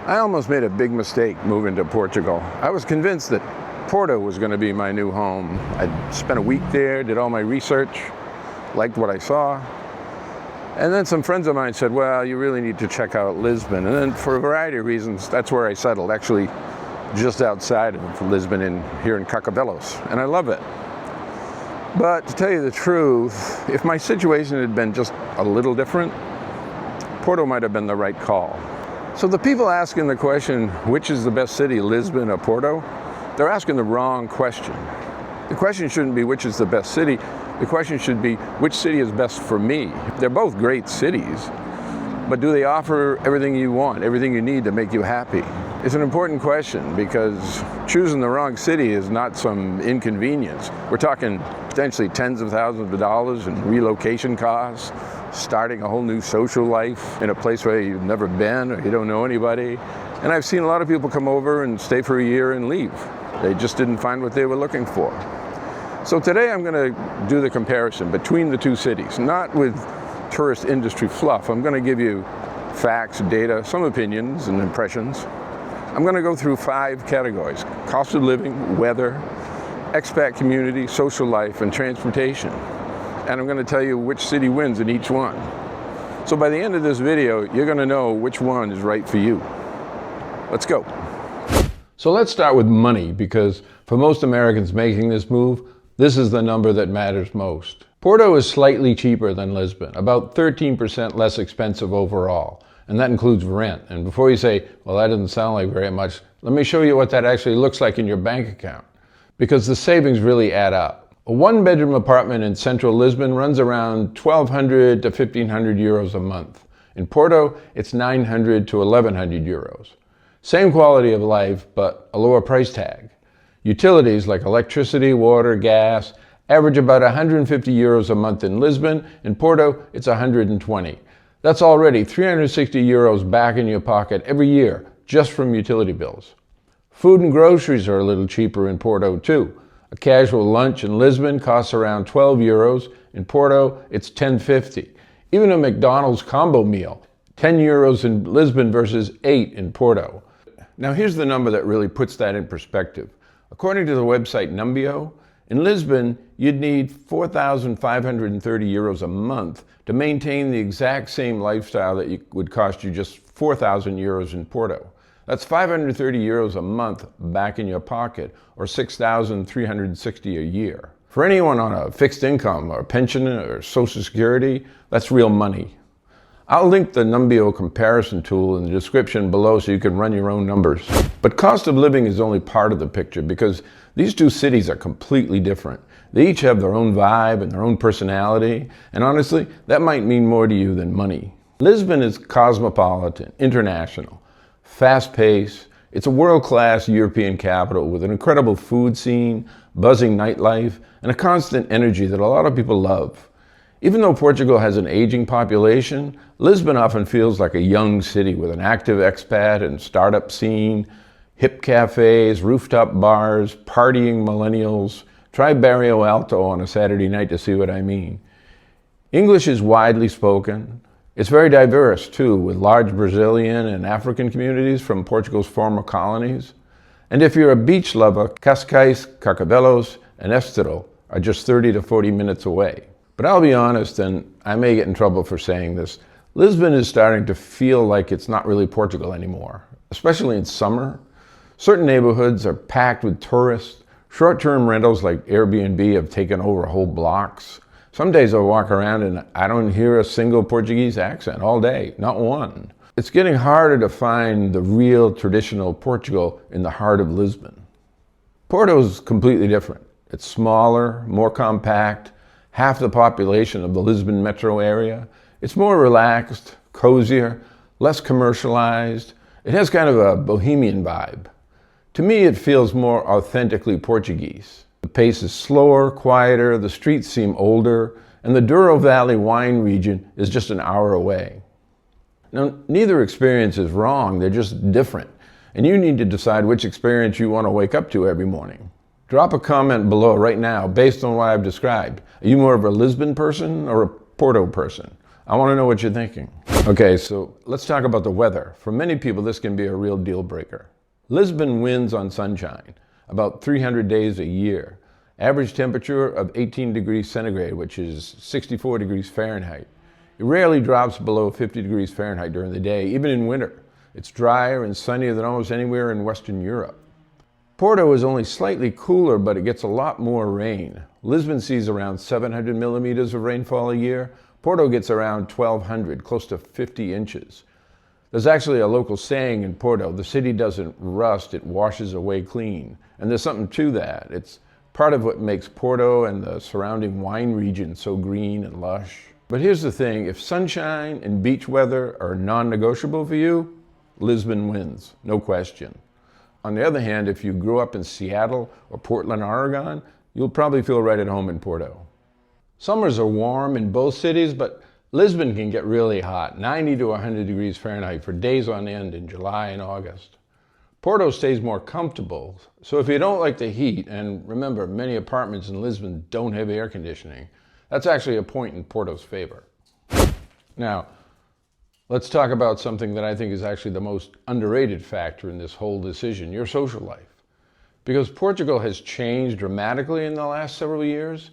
I almost made a big mistake moving to Portugal. I was convinced that Porto was going to be my new home. I spent a week there, did all my research, liked what I saw. And then some friends of mine said, well, you really need to check out Lisbon. And then for a variety of reasons, that's where I settled, actually just outside of Lisbon here in Carcavelos. And I love it. But to tell you the truth, if my situation had been just a little different, Porto might have been the right call. So the people asking the question, which is the best city, Lisbon or Porto, they're asking the wrong question. The question shouldn't be which is the best city. The question should be which city is best for me. They're both great cities, but do they offer everything you want, everything you need to make you happy? It's an important question because choosing the wrong city is not some inconvenience. We're talking potentially tens of thousands of dollars in relocation costs, starting a whole new social life in a place where you've never been or you don't know anybody. And I've seen a lot of people come over and stay for a year and leave. They just didn't find what they were looking for. So today I'm going to do the comparison between the two cities, not with tourist industry fluff. I'm going to give you facts, data, some opinions and impressions. I'm going to go through 5 categories: cost of living, weather, expat community, social life, and transportation. And I'm going to tell you which city wins in each one. So by the end of this video, you're going to know which one is right for you. Let's go. So let's start with money, because for most Americans making this move, this is the number that matters most. Porto is slightly cheaper than Lisbon, about 13% less expensive overall, and that includes rent. And before you say, well, that doesn't sound like very much, let me show you what that actually looks like in your bank account, because the savings really add up. A 1-bedroom apartment in central Lisbon runs around 1,200 to 1,500 euros a month. In Porto, it's 900 to 1,100 euros. Same quality of life, but a lower price tag. Utilities like electricity, water, gas average about 150 euros a month in Lisbon. In Porto, it's 120. That's already 360 euros back in your pocket every year, just from utility bills. Food and groceries are a little cheaper in Porto too. A casual lunch in Lisbon costs around 12 euros. In Porto, it's 10.50. Even a McDonald's combo meal, 10 euros in Lisbon versus 8 in Porto. Now here's the number that really puts that in perspective. According to the website Numbeo, in Lisbon, you'd need 4,530 euros a month to maintain the exact same lifestyle that would cost you just 4,000 euros in Porto. That's 530 euros a month back in your pocket, or 6,360 a year. For anyone on a fixed income or pension or Social Security, that's real money. I'll link the Numbeo comparison tool in the description below so you can run your own numbers. But cost of living is only part of the picture, because these two cities are completely different. They each have their own vibe and their own personality, and honestly, that might mean more to you than money. Lisbon is cosmopolitan, international, fast-paced. It's a world-class European capital with an incredible food scene, buzzing nightlife, and a constant energy that a lot of people love. Even though Portugal has an aging population, Lisbon often feels like a young city with an active expat and startup scene, hip cafes, rooftop bars, partying millennials. Try Barrio Alto on a Saturday night to see what I mean. English is widely spoken. It's very diverse too, with large Brazilian and African communities from Portugal's former colonies. And if you're a beach lover, Cascais, Carcavelos, and Estoril are just 30 to 40 minutes away. But I'll be honest, and I may get in trouble for saying this, Lisbon is starting to feel like it's not really Portugal anymore, especially in summer. Certain neighborhoods are packed with tourists. Short-term rentals like Airbnb have taken over whole blocks. Some days I walk around and I don't hear a single Portuguese accent all day, not one. It's getting harder to find the real traditional Portugal in the heart of Lisbon. Porto's completely different. It's smaller, more compact, half the population of the Lisbon metro area. It's more relaxed, cozier, less commercialized. It has kind of a bohemian vibe. To me, it feels more authentically Portuguese. The pace is slower, quieter, the streets seem older, and the Douro Valley wine region is just an hour away. Now, neither experience is wrong, they're just different, and you need to decide which experience you want to wake up to every morning. Drop a comment below right now based on what I've described. Are you more of a Lisbon person or a Porto person? I want to know what you're thinking. Okay, so let's talk about the weather. For many people, this can be a real deal breaker. Lisbon wins on sunshine, about 300 days a year. Average temperature of 18 degrees centigrade, which is 64 degrees Fahrenheit. It rarely drops below 50 degrees Fahrenheit during the day, even in winter. It's drier and sunnier than almost anywhere in Western Europe. Porto is only slightly cooler, but it gets a lot more rain. Lisbon sees around 700 millimeters of rainfall a year. Porto gets around 1,200, close to 50 inches. There's actually a local saying in Porto, the city doesn't rust, it washes away clean. And there's something to that. It's part of what makes Porto and the surrounding wine region so green and lush. But here's the thing, if sunshine and beach weather are non-negotiable for you, Lisbon wins, no question. On the other hand, if you grew up in Seattle or Portland, Oregon, you'll probably feel right at home in Porto. Summers are warm in both cities, but Lisbon can get really hot, 90 to 100 degrees Fahrenheit for days on end in July and August. Porto stays more comfortable, so if you don't like the heat, and remember, many apartments in Lisbon don't have air conditioning, that's actually a point in Porto's favor. Now, let's talk about something that I think is actually the most underrated factor in this whole decision, your social life. Because Portugal has changed dramatically in the last several years,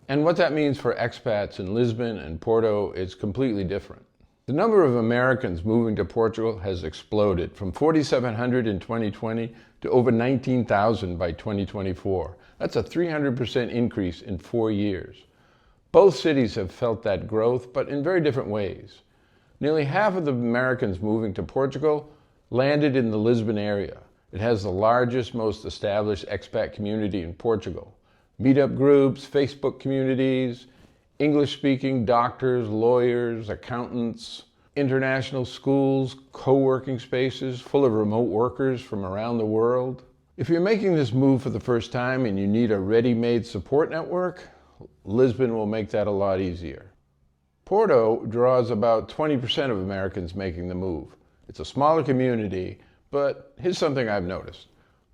and what that means for expats in Lisbon and Porto is completely different. The number of Americans moving to Portugal has exploded from 4,700 in 2020 to over 19,000 by 2024. That's a 300% increase in 4 years. Both cities have felt that growth, but in very different ways. Nearly half of the Americans moving to Portugal landed in the Lisbon area. It has the largest, most established expat community in Portugal. Meetup groups, Facebook communities, English-speaking doctors, lawyers, accountants, international schools, co-working spaces full of remote workers from around the world. If you're making this move for the first time and you need a ready-made support network, Lisbon will make that a lot easier. Porto draws about 20% of Americans making the move. It's a smaller community, but here's something I've noticed.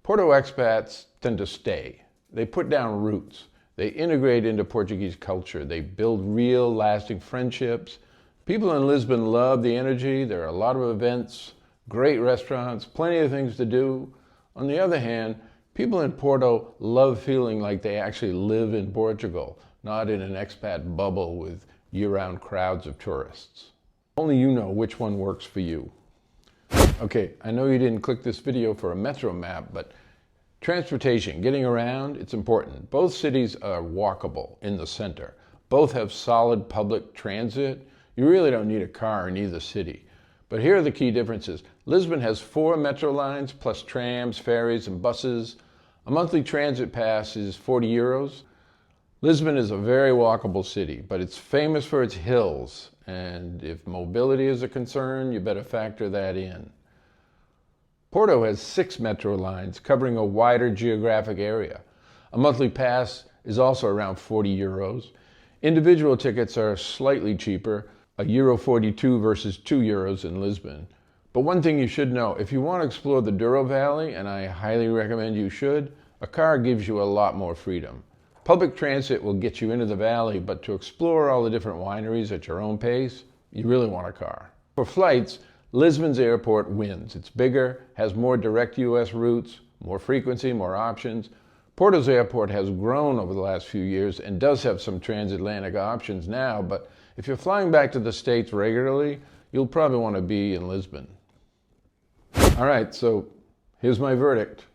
Porto expats tend to stay. They put down roots. They integrate into Portuguese culture. They build real, lasting friendships. People in Lisbon love the energy. There are a lot of events, great restaurants, plenty of things to do. On the other hand, people in Porto love feeling like they actually live in Portugal, not in an expat bubble with year-round crowds of tourists. Only you know which one works for you. Okay, I know you didn't click this video for a metro map, but transportation, getting around, it's important. Both cities are walkable in the center. Both have solid public transit. You really don't need a car in either city. But here are the key differences. Lisbon has 4 metro lines, plus trams, ferries, and buses. A monthly transit pass is 40 euros. Lisbon is a very walkable city, but it's famous for its hills. And if mobility is a concern, you better factor that in. Porto has 6 metro lines covering a wider geographic area. A monthly pass is also around 40 euros. Individual tickets are slightly cheaper, €1.42 versus €2 in Lisbon. But one thing you should know, if you want to explore the Douro Valley, and I highly recommend you should, a car gives you a lot more freedom. Public transit will get you into the valley, but to explore all the different wineries at your own pace, you really want a car. For flights, Lisbon's airport wins. It's bigger, has more direct US routes, more frequency, more options. Porto's airport has grown over the last few years and does have some transatlantic options now, but if you're flying back to the States regularly, you'll probably want to be in Lisbon. All right, so here's my verdict.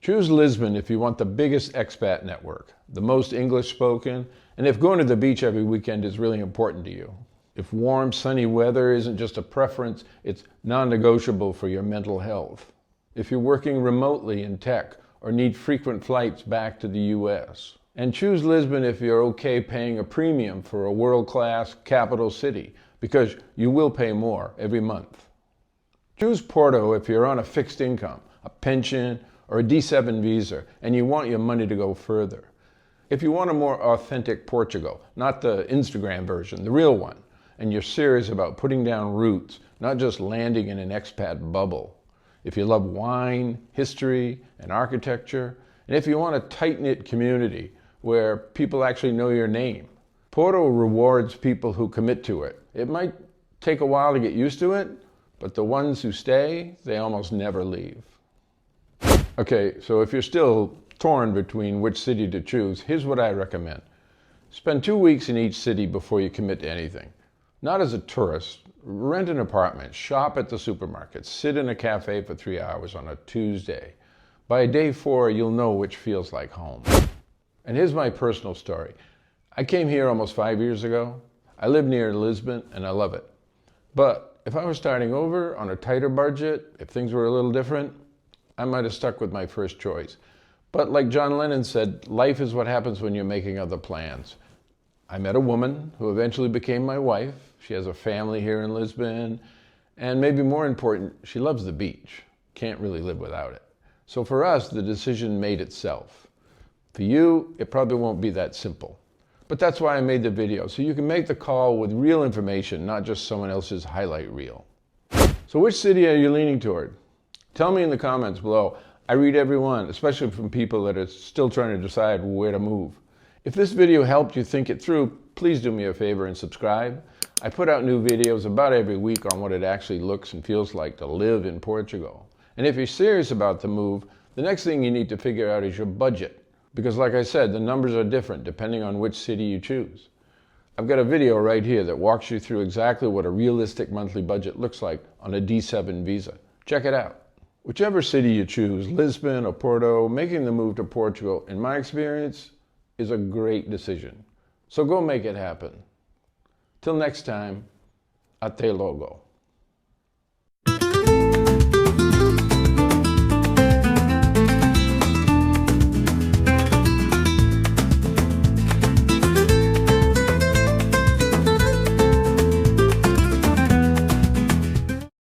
Choose Lisbon if you want the biggest expat network, the most English spoken, and if going to the beach every weekend is really important to you. If warm, sunny weather isn't just a preference, it's non-negotiable for your mental health. If you're working remotely in tech or need frequent flights back to the US. And choose Lisbon if you're okay paying a premium for a world-class capital city, because you will pay more every month. Choose Porto if you're on a fixed income, a pension, or a D7 visa, and you want your money to go further. If you want a more authentic Portugal, not the Instagram version, the real one, and you're serious about putting down roots, not just landing in an expat bubble. If you love wine, history, and architecture, and if you want a tight-knit community where people actually know your name, Porto rewards people who commit to it. It might take a while to get used to it, but the ones who stay, they almost never leave. Okay, so if you're still torn between which city to choose, here's what I recommend. Spend 2 weeks in each city before you commit to anything. Not as a tourist. Rent an apartment, shop at the supermarket, sit in a cafe for 3 hours on a Tuesday. By day 4, you'll know which feels like home. And here's my personal story. I came here almost 5 years ago. I live near Lisbon and I love it. But if I was starting over on a tighter budget, if things were a little different, I might have stuck with my first choice. But like John Lennon said, life is what happens when you're making other plans. I met a woman who eventually became my wife. She has a family here in Lisbon. And maybe more important, she loves the beach. Can't really live without it. So for us, the decision made itself. For you, it probably won't be that simple. But that's why I made the video, so you can make the call with real information, not just someone else's highlight reel. So which city are you leaning toward? Tell me in the comments below. I read every one, especially from people that are still trying to decide where to move. If this video helped you think it through, please do me a favor and subscribe. I put out new videos about every week on what it actually looks and feels like to live in Portugal. And if you're serious about the move, the next thing you need to figure out is your budget. Because like I said, the numbers are different depending on which city you choose. I've got a video right here that walks you through exactly what a realistic monthly budget looks like on a D7 visa. Check it out. Whichever city you choose, Lisbon or Porto, making the move to Portugal, in my experience, is a great decision. So go make it happen. Till next time, até logo.